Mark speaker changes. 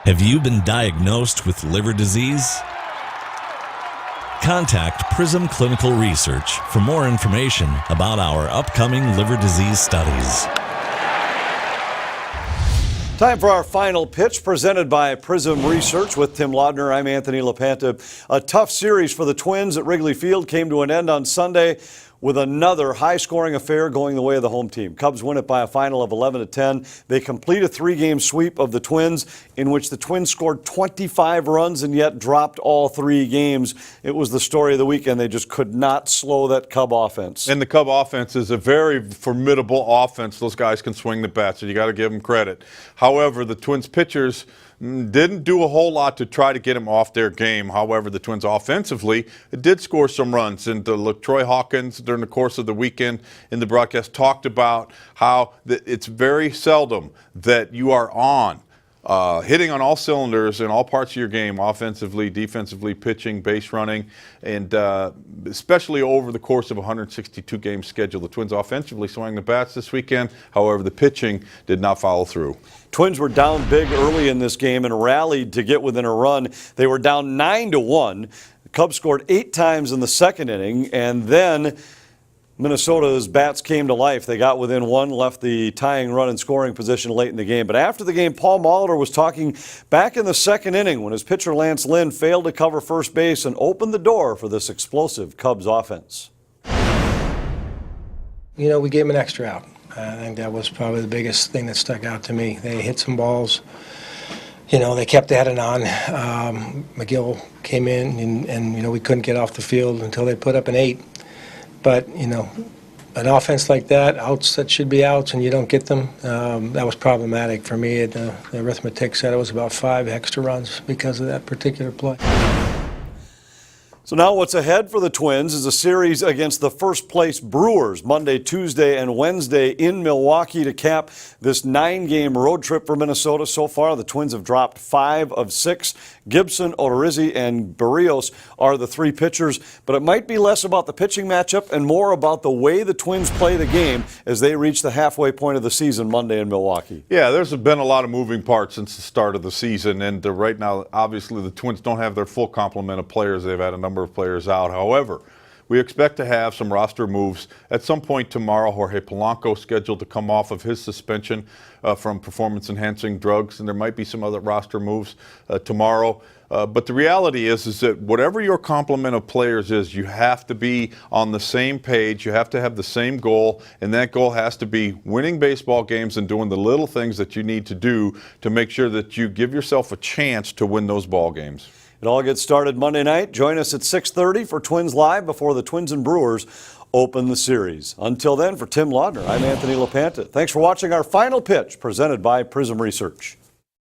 Speaker 1: Have you been diagnosed with liver disease? Contact Prism Clinical Research for more information about our upcoming liver disease studies.
Speaker 2: Time for our final pitch, presented by Prism Research with Tim Laudner. I'm Anthony LaPanta. A tough series for the Twins at Wrigley Field came to an end on Sunday with another high-scoring affair going the way of the home team. Cubs win it by a final of 11-10. They complete a three-game sweep of the Twins, in which the Twins scored 25 runs and yet dropped all three games. It was the story of the weekend. They just could not slow that Cub offense.
Speaker 3: And the Cub offense is a very formidable offense. Those guys can swing the bat, so you got to give them credit. However, the Twins pitchers didn't do a whole lot to try to get him off their game. However, the Twins offensively did score some runs. And Troy Hawkins, during the course of the weekend in the broadcast, talked about how it's very seldom that you are on hitting on all cylinders in all parts of your game, offensively, defensively, pitching, base running, and especially over the course of a 162-game schedule. The Twins offensively swung the bats this weekend. However, the pitching did not follow through.
Speaker 2: Twins were down big early in this game and rallied to get within a run. They were down 9-1. The Cubs scored 8 times in the second inning, and then Minnesota's bats came to life. They got within one, left the tying run in scoring position late in the game. But after the game, Paul Molitor was talking back in the second inning when his pitcher Lance Lynn failed to cover first base and opened the door for this explosive Cubs offense.
Speaker 4: You know, we gave him an extra out. I think that was probably the biggest thing that stuck out to me. They hit some balls. You know, they kept at it on. McGill came in, and you know, we couldn't get off the field until they put up an 8. But, you know, an offense like that, outs that should be outs, and you don't get them, that was problematic for me. The arithmetic said it was about 5 extra runs because of that particular play.
Speaker 2: So now what's ahead for the Twins is a series against the first-place Brewers Monday, Tuesday, and Wednesday in Milwaukee to cap this 9-game road trip for Minnesota. So far, the Twins have dropped 5 of 6. Gibson, Odorizzi, and Barrios are the 3 pitchers, but it might be less about the pitching matchup and more about the way the Twins play the game as they reach the halfway point of the season Monday in Milwaukee.
Speaker 3: Yeah, there's been a lot of moving parts since the start of the season, and right now, obviously, the Twins don't have their full complement of players. They've had a number of players out. However, we expect to have some roster moves at some point tomorrow. Jorge Polanco scheduled to come off of his suspension from performance-enhancing drugs, and there might be some other roster moves tomorrow. But the reality is that whatever your complement of players is, you have to be on the same page. You have to have the same goal, and that goal has to be winning baseball games and doing the little things that you need to do to make sure that you give yourself a chance to win those ball games.
Speaker 2: It all gets started Monday night. Join us at 6:30 for Twins Live before the Twins and Brewers open the series. Until then, for Tim Laudner, I'm Anthony LaPanta. Thanks for watching our final pitch presented by Prism Research.